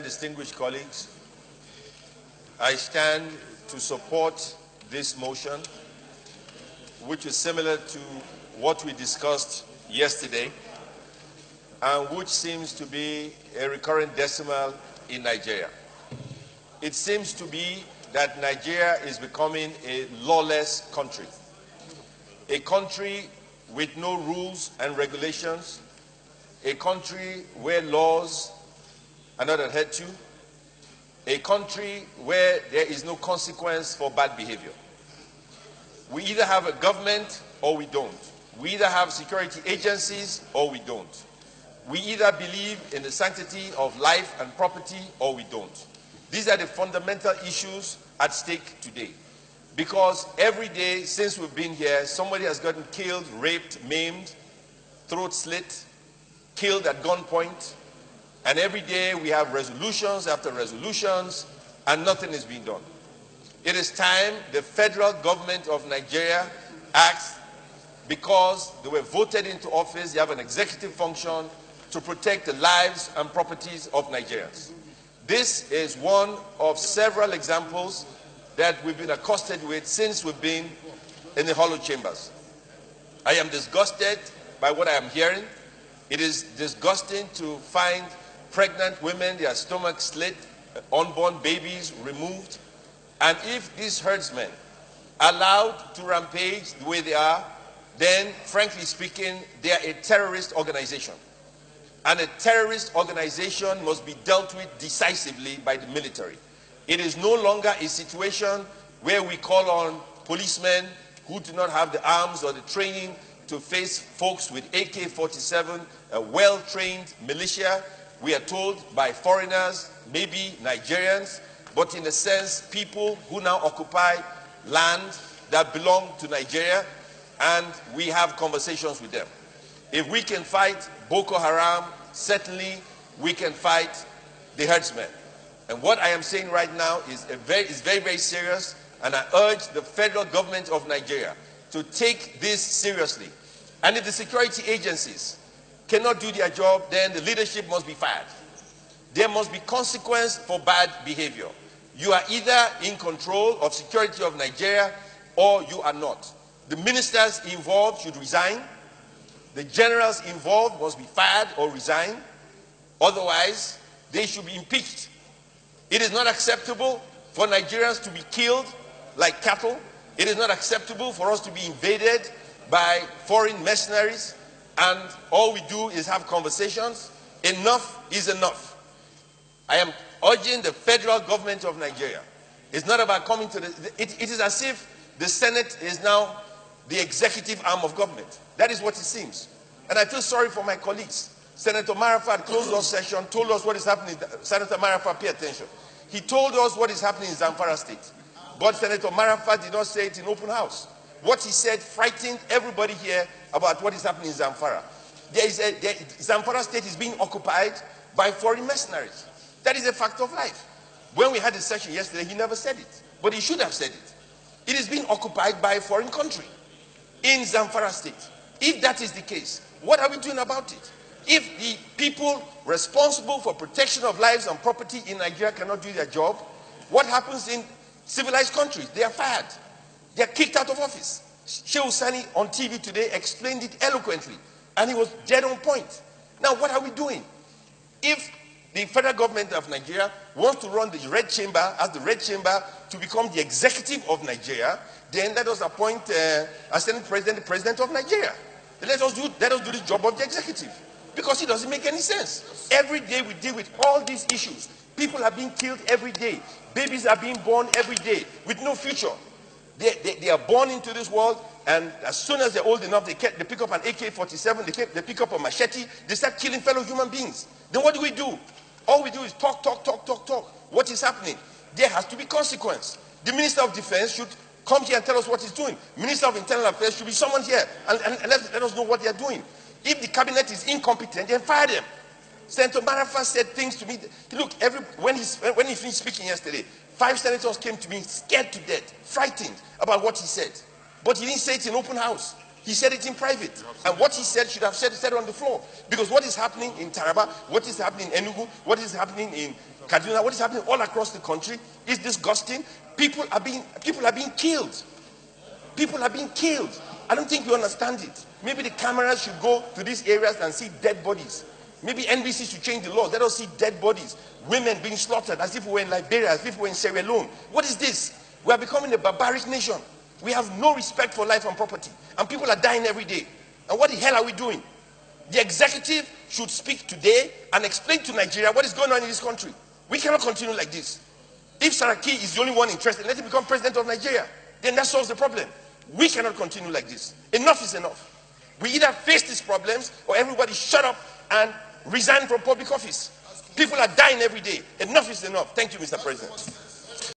Distinguished colleagues, I stand to support this motion, which is similar to what we discussed yesterday and which seems to be a recurrent decimal in Nigeria. It seems to be that Nigeria is becoming a lawless country, a country with no rules and regulations, a country where laws are not adhered to, a country where there is no consequence for bad behavior. We either have a government or we don't. We either have security agencies or we don't. We either believe in the sanctity of life and property or we don't. These are the fundamental issues at stake today. Because every day since we've been here, somebody has gotten killed, raped, maimed, throat slit, killed at gunpoint. And every day we have resolutions after resolutions, and nothing is being done. It is time the federal government of Nigeria acts, because they were voted into office. They have an executive function to protect the lives and properties of Nigerians. This is one of several examples that we've been accosted with since we've been in the hollow chambers. I am disgusted by what I am hearing. It is disgusting to find pregnant women, their stomachs slit, unborn babies removed. And if these herdsmen are allowed to rampage the way they are, then frankly speaking, they are a terrorist organization. And a terrorist organization must be dealt with decisively by the military. It is no longer a situation where we call on policemen who do not have the arms or the training to face folks with AK-47, a well-trained militia. We are told by foreigners, maybe Nigerians, but in a sense, people who now occupy land that belong to Nigeria, and we have conversations with them. If we can fight Boko Haram, certainly we can fight the herdsmen. And what I am saying right now is very, very serious, and I urge the federal government of Nigeria to take this seriously. And if the security agencies cannot do their job, then the leadership must be fired. There must be consequence for bad behavior. You are either in control of security of Nigeria or you are not. The ministers involved should resign. The generals involved must be fired or resign. Otherwise, they should be impeached. It is not acceptable for Nigerians to be killed like cattle. It is not acceptable for us to be invaded by foreign mercenaries, and all we do is have conversations. Enough is enough. I am urging the federal government of Nigeria. It's not about coming to it is as if the Senate is now the executive arm of government. That is what it seems. And I feel sorry for my colleagues. Senator Marafat closed our session, told us what is happening. Senator Marafat, pay attention. He told us what is happening in Zamfara State. But Senator Marafat did not say it in open house. What he said frightened everybody here about what is happening in Zamfara. Zamfara State is being occupied by foreign mercenaries. That is a fact of life. When we had a session yesterday, he never said it. But he should have said it. It is being occupied by a foreign country in Zamfara State. If that is the case, what are we doing about it? If the people responsible for protection of lives and property in Nigeria cannot do their job, what happens in civilized countries? They are fired. They are kicked out of office. Sheikh Sani on TV today explained it eloquently, and he was dead on point. Now, what are we doing? If the federal government of Nigeria wants to run the Red Chamber as the Red Chamber to become the executive of Nigeria, then let us appoint as Senate President the President of Nigeria. Let us do the job of the executive, because it doesn't make any sense. Every day we deal with all these issues. People are being killed every day. Babies are being born every day with no future. They are born into this world, and as soon as they're old enough, they pick up an AK-47, they pick up a machete, they start killing fellow human beings. Then what do? All we do is talk. What is happening? There has to be consequence. The Minister of Defense should come here and tell us what he's doing. Minister of Internal Affairs should be someone here and let us know what they are doing. If the cabinet is incompetent, then fire them. Senator Marafat said things to me. Look, when he finished speaking yesterday, 5 senators came to me scared to death, frightened about what he said. But he didn't say it in open house. He said it in private. And what he said should have said on the floor. Because what is happening in Taraba, what is happening in Enugu, what is happening in Kaduna, what is happening all across the country is disgusting. People are being killed. People are being killed. I don't think you understand it. Maybe the cameras should go to these areas and see dead bodies. Maybe NBC should change the law. Let us see dead bodies. Women being slaughtered as if we were in Liberia, as if we were in Sierra Leone. What is this? We are becoming a barbaric nation. We have no respect for life and property. And people are dying every day. And what the hell are we doing? The executive should speak today and explain to Nigeria what is going on in this country. We cannot continue like this. If Saraki is the only one interested, let him become president of Nigeria. Then that solves the problem. We cannot continue like this. Enough is enough. We either face these problems or everybody shut up and resign from public office. People are dying every day. Enough is enough. Thank you, Mr. President.